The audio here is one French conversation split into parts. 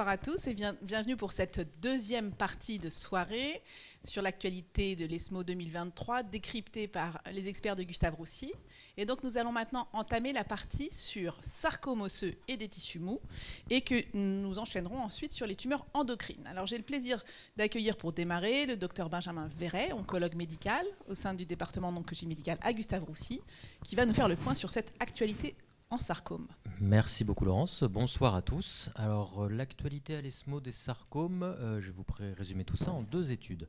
Bonsoir à tous et bienvenue pour cette deuxième partie de soirée sur l'actualité de l'ESMO 2023 décryptée par les experts de Gustave Roussy. Et donc nous allons maintenant entamer la partie sur sarcome osseux et des tissus mous et que nous enchaînerons ensuite sur les tumeurs endocrines. Alors j'ai le plaisir d'accueillir pour démarrer le docteur Benjamin Verret, oncologue médical au sein du département d'oncologie médicale à Gustave Roussy, qui va nous faire le point sur cette actualité en sarcome. Merci beaucoup Laurence, bonsoir à tous. Alors l'actualité à l'ESMO des sarcomes, je vais vous résumer tout ça en deux études.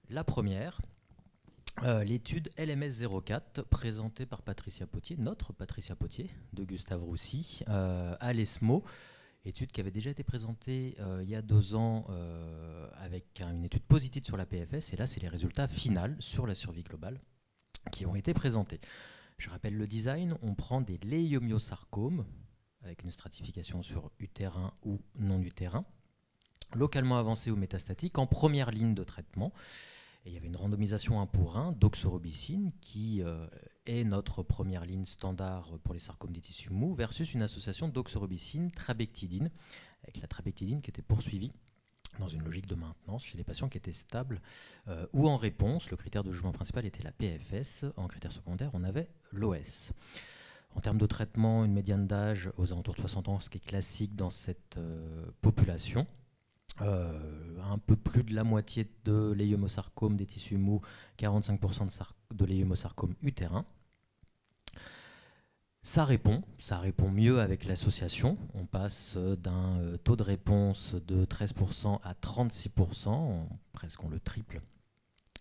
La première, l'étude LMS04 présentée par Patricia Potier, notre Patricia Potier de Gustave Roussy à l'ESMO. Étude qui avait déjà été présentée il y a 2 ans avec une étude positive sur la PFS, et là c'est les résultats finaux sur la survie globale qui ont été présentés. Je rappelle le design, on prend des léiomyosarcomes avec une stratification sur utérin ou non utérin, localement avancé ou métastatique, en première ligne de traitement. Et il y avait une randomisation 1 pour 1 d'oxorubicine qui est notre première ligne standard pour les sarcomes des tissus mous versus une association d'oxorubicine trabectidine, avec la trabectidine qui était poursuivie dans une logique de maintenance chez les patients qui étaient stables ou en réponse. Le critère de jugement principal était la PFS. En critère secondaire, on avait l'OS. En termes de traitement, une médiane d'âge aux alentours de 60 ans, ce qui est classique dans cette population. Un peu plus de la moitié de léiomyosarcome des tissus mous, 45% de léiomyosarcome utérin. Ça répond mieux avec l'association. On passe d'un taux de réponse de 13% à 36%, presque on le triple,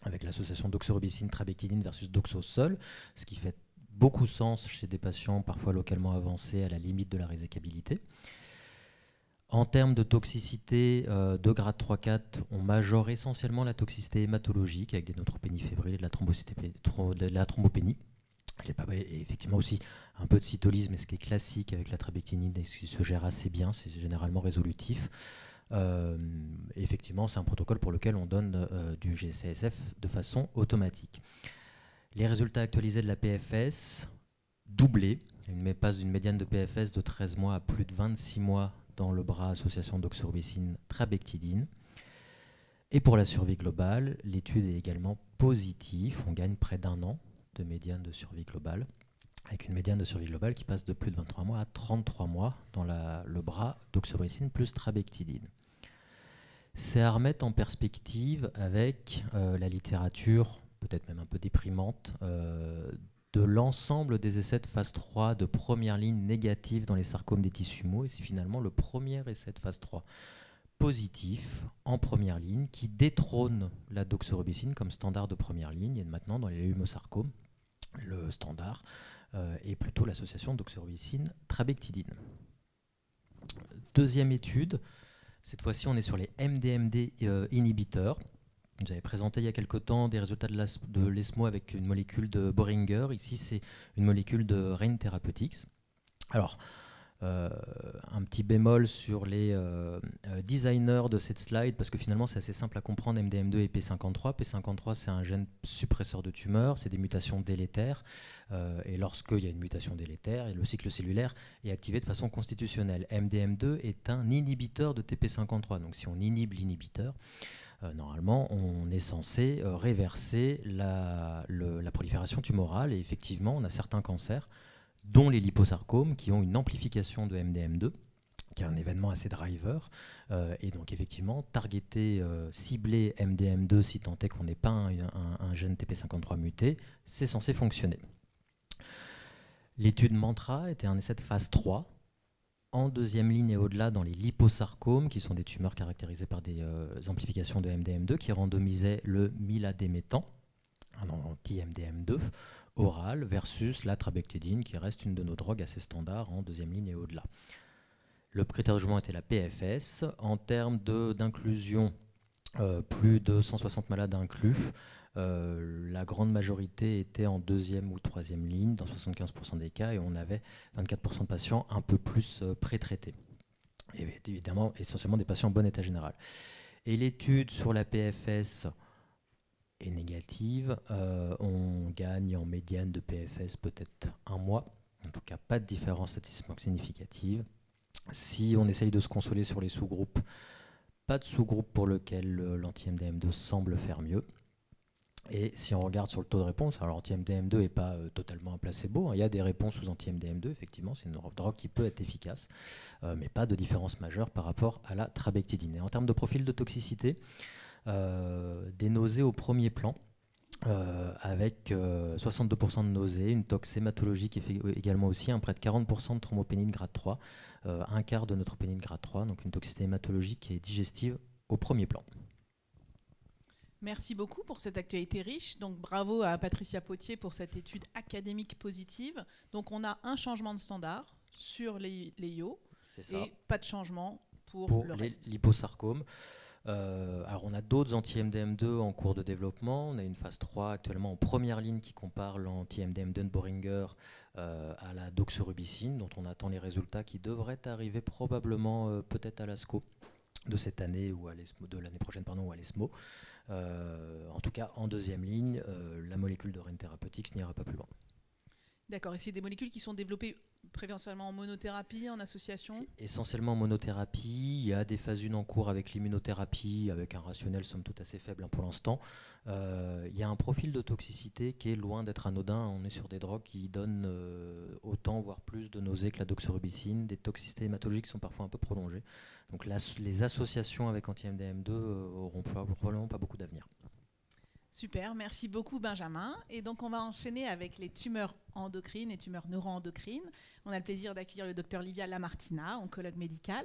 avec l'association d'oxorubicine trabectidine versus doxo seul, ce qui fait beaucoup sens chez des patients parfois localement avancés à la limite de la résécabilité. En termes de toxicité de grade 3-4, on majore essentiellement la toxicité hématologique avec des neutropénies fébriles et de la thrombopénie. Et effectivement aussi un peu de cytolyse, mais ce qui est classique avec la trabectinine et ce qui se gère assez bien, c'est généralement résolutif. Effectivement, c'est un protocole pour lequel on donne du GCSF de façon automatique. Les résultats actualisés de la PFS, doublés. On passe d'une médiane de PFS de 13 mois à plus de 26 mois dans le bras association d'oxorubicine trabectidine. Et pour la survie globale, l'étude est également positive. On gagne près d'1 an de médiane de survie globale, avec une médiane de survie globale qui passe de plus de 23 mois à 33 mois dans le bras d'oxorubicine plus trabectidine. C'est à remettre en perspective avec la littérature, peut-être même un peu déprimante, de l'ensemble des essais de phase 3 de première ligne négative dans les sarcomes des tissus mous, et c'est finalement le premier essai de phase 3 positif en première ligne qui détrône la doxorubicine comme standard de première ligne, et maintenant dans les léiomyosarcomes, le standard est plutôt l'association d'oxorubicine trabectidine. Deuxième étude, cette fois-ci on est sur les MDMD inhibiteurs. Vous avez présenté il y a quelque temps des résultats de l'ESMO avec une molécule de Boehringer. Ici c'est une molécule de Rain Therapeutics. Alors, un petit bémol sur les designers de cette slide, parce que finalement c'est assez simple à comprendre, MDM2 et P53. P53 c'est un gène suppresseur de tumeurs, c'est des mutations délétères, et lorsqu'il y a une mutation délétère, le cycle cellulaire est activé de façon constitutionnelle. MDM2 est un inhibiteur de TP53, donc si on inhibe l'inhibiteur, normalement on est censé réverser la prolifération tumorale, et effectivement on a certains cancers dont les liposarcomes, qui ont une amplification de MDM2, qui est un événement assez driver, et donc effectivement, targeter, cibler MDM2 si tant est qu'on n'ait pas un gène TP53 muté, c'est censé fonctionner. L'étude MANTRA était un essai de phase 3, en deuxième ligne et au-delà dans les liposarcomes, qui sont des tumeurs caractérisées par des amplifications de MDM2, qui randomisaient le miladémétan, un anti-MDM2, oral versus la trabectidine qui reste une de nos drogues assez standards en deuxième ligne et au-delà. Le critère de jugement était la PFS. En termes d'inclusion, plus de 160 malades inclus. La grande majorité était en deuxième ou troisième ligne dans 75% des cas, et on avait 24% de patients un peu plus pré-traités. Et évidemment, essentiellement des patients en bon état général. Et l'étude sur la PFS est négative, on gagne en médiane de PFS peut-être 1 mois, en tout cas pas de différence statistiquement significative, Si on essaye de se consoler sur les sous-groupes, pas de sous-groupe pour lequel l'anti-MDM2 semble faire mieux. Et si on regarde sur le taux de réponse, alors l'anti-MDM2 n'est pas totalement un placebo, hein. Il y a des réponses sous anti-MDM2, effectivement, c'est une drogue qui peut être efficace, mais pas de différence majeure par rapport à la trabectidine. Et en termes de profil de toxicité, des nausées au premier plan, avec 62% de nausées, une tox hématologique également aussi, près de 40% de thrombopénine grade 3, un quart de neutropénine grade 3, donc une toxicité hématologique et digestive au premier plan. Merci beaucoup pour cette actualité riche. Donc bravo à Patricia Potier pour cette étude académique positive. Donc on a un changement de standard sur les IO et pas de changement pour le reste. Liposarcome. Alors on a d'autres anti-MDM2 en cours de développement. On a une phase 3 actuellement en première ligne qui compare l'anti-MDM2 de Boehringer à la doxorubicine, dont on attend les résultats qui devraient arriver probablement peut-être à l'ASCO de cette année ou à l'ESMO, de l'année prochaine ou à l'ESMO. En tout cas, en deuxième ligne, la molécule de Rain Therapeutics n'ira pas plus loin. D'accord, et c'est des molécules qui sont développées préventionnellement en monothérapie, en association? Essentiellement en monothérapie. Il y a des phases 1 en cours avec l'immunothérapie, avec un rationnel somme toute assez faible pour l'instant. Il y a un profil de toxicité qui est loin d'être anodin. On est sur des drogues qui donnent autant, voire plus de nausées que la doxorubicine. Des toxicités hématologiques sont parfois un peu prolongées. Donc les associations avec anti-MDM2 auront probablement pas beaucoup d'avenir. Super, merci beaucoup Benjamin. Et donc on va enchaîner avec les tumeurs endocrines et tumeurs neuroendocrines. On a le plaisir d'accueillir le docteur Livia Lamartina, oncologue médical.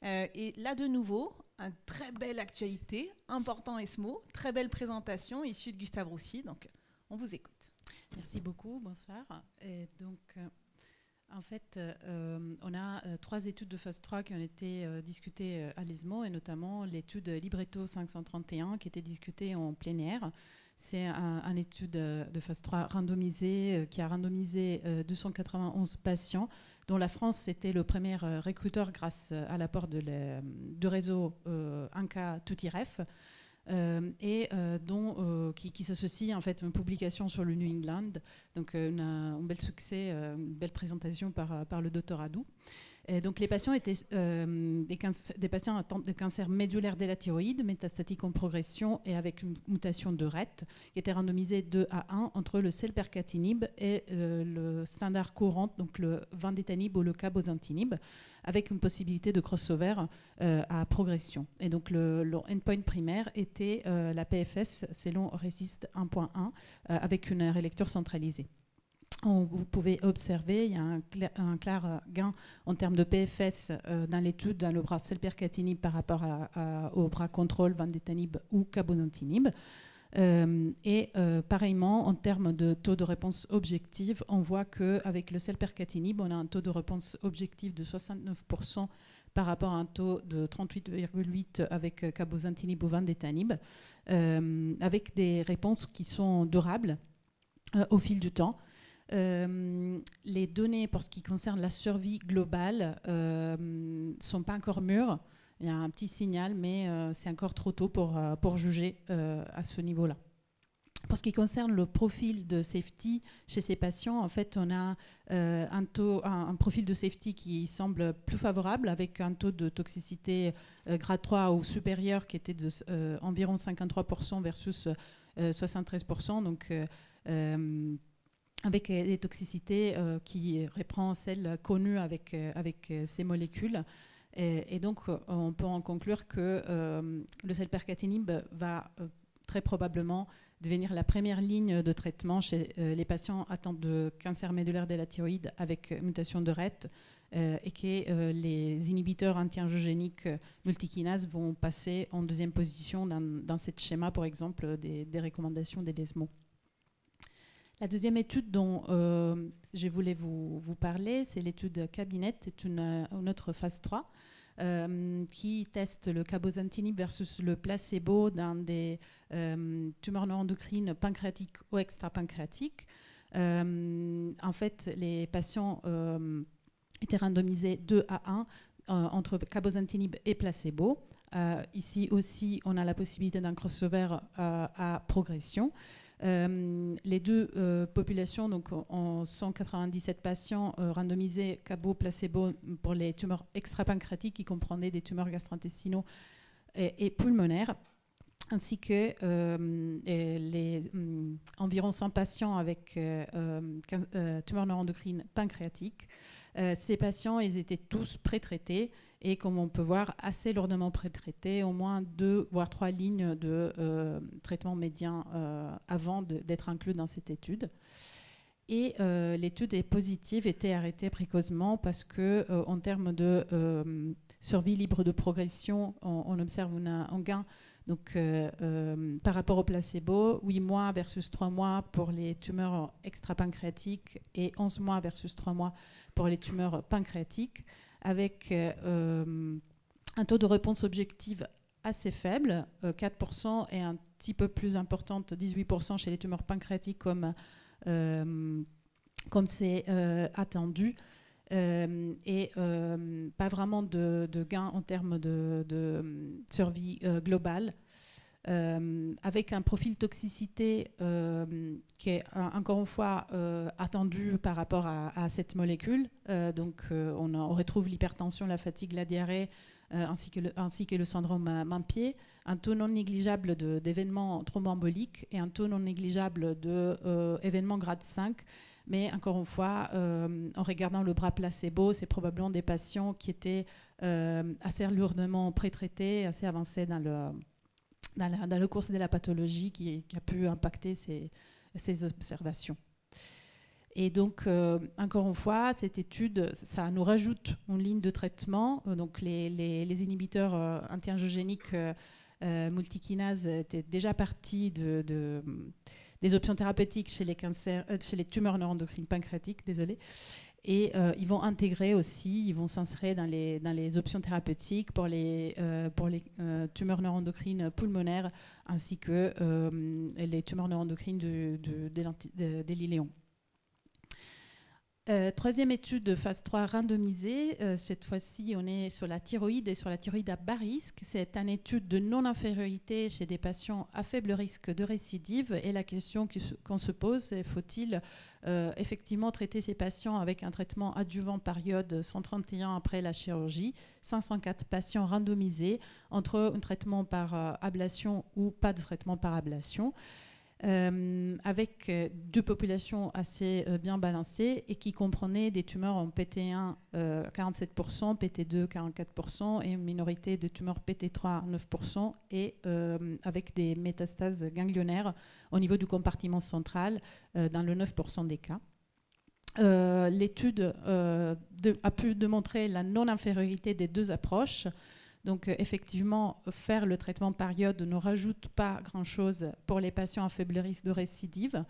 Et là de nouveau, une très belle actualité, important ESMO, très belle présentation issue de Gustave Roussy. Donc on vous écoute. Merci beaucoup, bonsoir. Et donc, en fait, on a 3 études de phase 3 qui ont été discutées à l'ESMO, et notamment l'étude Libretto 531 qui était discutée en plénière. C'est une étude de phase 3 randomisée qui a randomisé 291 patients, dont la France était le premier recruteur grâce à l'apport du réseau INCA Toutiref. Qui s'associe en fait à une publication sur le New England, donc un bel succès, une belle présentation par le docteur Adou. Et donc les patients étaient des patients atteints de cancer médulaire de la thyroïde, métastatique en progression et avec une mutation de RET, qui étaient randomisés 2-1 entre le selpercatinib et le standard courant, donc le vandetanib ou le cabozantinib, avec une possibilité de crossover à progression. Et donc le endpoint primaire était la PFS selon RECIST 1.1 avec une relecture centralisée. Vous pouvez observer, il y a un clair gain en termes de PFS dans l'étude dans le bras selpercatinib par rapport au bras contrôle vandetanib ou cabozantinib. Pareillement, en termes de taux de réponse objective, on voit qu'avec le selpercatinib, on a un taux de réponse objectif de 69% par rapport à un taux de 38,8% avec cabozantinib ou vandetanib, avec des réponses qui sont durables au fil du temps. Les données pour ce qui concerne la survie globale ne sont pas encore mûres. Il y a un petit signal, mais c'est encore trop tôt pour juger à ce niveau-là. Pour ce qui concerne le profil de safety chez ces patients, en fait, on a un profil de safety qui semble plus favorable, avec un taux de toxicité grade 3 ou supérieur qui était environ 53% versus 73%. Donc, avec des toxicités qui reprend celles connues avec ces molécules. Et donc, on peut en conclure que le selpercatinib va très probablement devenir la première ligne de traitement chez les patients atteints de cancer médulaire de la thyroïde avec mutation de RET, et que les inhibiteurs anti-angiogéniques multikinases vont passer en deuxième position dans ce schéma, par exemple, des recommandations des ESMO. La deuxième étude dont je voulais vous parler, c'est l'étude Cabinet, c'est une autre phase 3 qui teste le cabozantinib versus le placebo dans des tumeurs neuroendocrines pancréatiques ou extra-pancréatiques. En fait, les patients étaient randomisés 2-1 entre cabozantinib et placebo. Ici aussi, on a la possibilité d'un crossover à progression. Les deux populations, donc en 197 patients randomisés Cabo placebo pour les tumeurs extrapancréatiques qui comprenaient des tumeurs gastro-intestinaux et pulmonaires, ainsi que environ 100 patients avec tumeurs neuroendocrines pancréatiques. Ces patients, ils étaient tous pré-traités et, comme on peut voir, assez lourdement pré-traités, au moins 2 voire 3 lignes de traitement médian avant d'être inclus dans cette étude. Et l'étude est positive, était arrêtée précocement parce que, en termes de survie libre de progression, on observe un gain. Donc, par rapport au placebo, 8 mois versus 3 mois pour les tumeurs extrapancréatiques et 11 mois versus 3 mois pour les tumeurs pancréatiques, avec un taux de réponse objective assez faible, 4%, et un petit peu plus importante, 18% chez les tumeurs pancréatiques comme c'est attendu. Et pas vraiment de gain en termes de survie globale, avec un profil toxicité qui est encore une fois attendu par rapport à cette molécule. Donc on retrouve l'hypertension, la fatigue, la diarrhée, ainsi que le syndrome main-pied, un taux non négligeable d'événements thromboemboliques et un taux non négligeable d'événements grade 5. Mais encore une fois, en regardant le bras placebo, c'est probablement des patients qui étaient assez lourdement pré-traités, assez avancés dans le cours de la pathologie qui a pu impacter ces observations. Et donc, encore une fois, cette étude, ça nous rajoute une ligne de traitement. Donc, les inhibiteurs anti-angiogéniques multikinases étaient déjà partis des options thérapeutiques chez les tumeurs neuroendocrines pancréatiques, et ils vont intégrer aussi, ils vont s'insérer dans les options thérapeutiques pour les tumeurs neuroendocrines pulmonaires, ainsi que les tumeurs neuroendocrines des l'iléon. Troisième étude de phase 3 randomisée, cette fois-ci on est sur la thyroïde et sur la thyroïde à bas risque. C'est une étude de non-infériorité chez des patients à faible risque de récidive, et la question qu'on se pose, c'est faut-il effectivement traiter ces patients avec un traitement adjuvant période 131 après la chirurgie. 504 patients randomisés entre un traitement par ablation ou pas de traitement par ablation. Avec deux populations assez bien balancées et qui comprenaient des tumeurs en PT1 47%, PT2 44% et une minorité de tumeurs PT3 9%, et avec des métastases ganglionnaires au niveau du compartiment central dans le 9% des cas. L'étude a pu démontrer la non-infériorité des deux approches. Donc, effectivement, faire le traitement par iode ne rajoute pas grand-chose pour les patients à faible risque de récidive.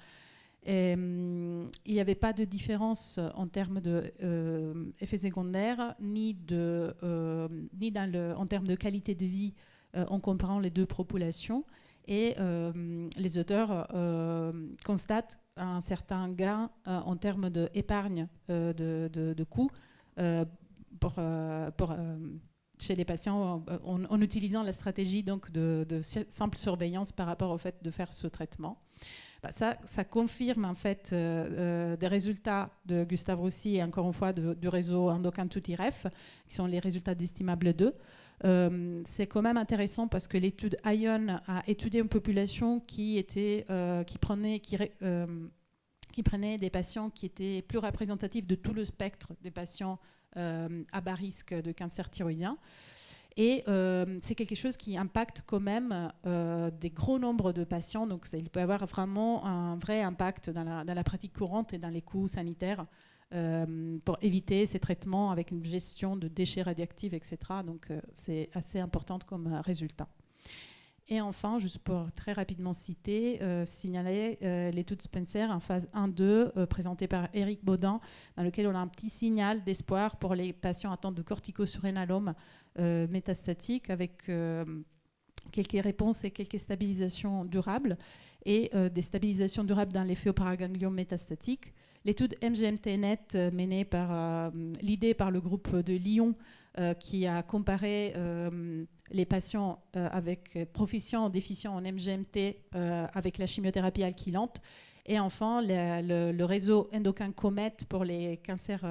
Et, il n'y avait pas de différence en termes d'effets secondaires, ni en termes de qualité de vie en comparant les deux populations. Et les auteurs constatent un certain gain en termes d'épargne de coûts chez les patients en utilisant la stratégie donc de simple surveillance par rapport au fait de faire ce traitement. Ça confirme en fait des résultats de Gustave Roussy et encore une fois du réseau Endocrine Tutti-Ref, qui sont les résultats d'Estimable 2. C'est quand même intéressant parce que l'étude ION a étudié une population qui prenait des patients qui étaient plus représentatifs de tout le spectre des patients à bas risque de cancer thyroïdien. Et c'est quelque chose qui impacte quand même des gros nombres de patients. Donc il peut y avoir vraiment un vrai impact dans la pratique courante et dans les coûts sanitaires pour éviter ces traitements avec une gestion de déchets radioactifs, etc. Donc c'est assez important comme résultat. Et enfin, juste pour très rapidement signaler l'étude Spencer en phase 1-2 présentée par Éric Baudin, dans lequel on a un petit signal d'espoir pour les patients atteints de corticosurrénalome métastatique, avec quelques réponses et quelques stabilisations durables, et des stabilisations durables dans l'effet au paragangliome métastatique. L'étude MGMT-NET menée par le groupe de Lyon qui a comparé les patients proficients ou déficients en MGMT avec la chimiothérapie alkylante. Et enfin, le réseau endocrine Comet pour les cancers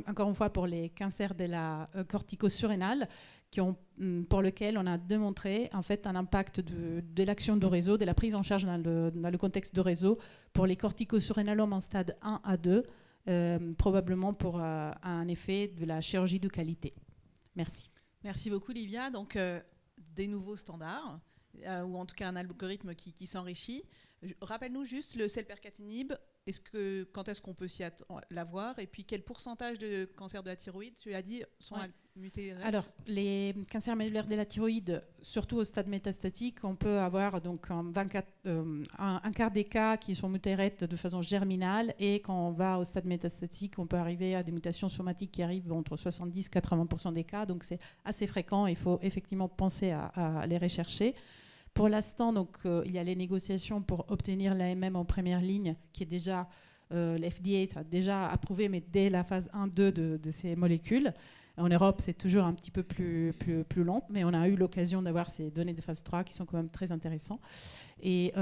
encore une fois pour les cancers de la cortico-surrénale, pour lequel on a démontré en fait un impact de l'action de réseau, de la prise en charge dans le contexte de réseau pour les cortico-surrénalomes en stade 1 à 2, probablement pour un effet de la chirurgie de qualité. Merci. Merci beaucoup, Livia. Donc, des nouveaux standards, ou en tout cas un algorithme qui s'enrichit. Rappelle-nous juste le selpercatinib. Quand est-ce qu'on peut l'avoir? Et puis, quel pourcentage de cancers de la thyroïde, tu as dit, sont mutés? Alors, les cancers médulaires de la thyroïde, surtout au stade métastatique, on peut avoir donc un quart des cas qui sont mutés de façon germinale. Et quand on va au stade métastatique, on peut arriver à des mutations somatiques qui arrivent entre 70 et 80% des cas. Donc, c'est assez fréquent. Il faut effectivement penser à les rechercher. Pour l'instant, donc, il y a les négociations pour obtenir l'AMM en première ligne, qui est déjà, l'FDA a déjà approuvé, mais dès la phase 1-2 de ces molécules. En Europe, c'est toujours un petit peu plus long, mais on a eu l'occasion d'avoir ces données de phase 3 qui sont quand même très intéressants. Et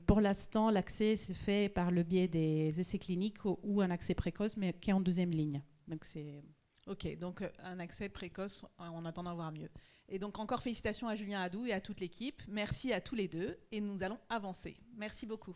pour l'instant, l'accès s'est fait par le biais des essais cliniques ou un accès précoce, mais qui est en deuxième ligne. Donc c'est... Ok, donc un accès précoce en attendant voir mieux. Et donc encore félicitations à Julien Hadou et à toute l'équipe. Merci à tous les deux et nous allons avancer. Merci beaucoup.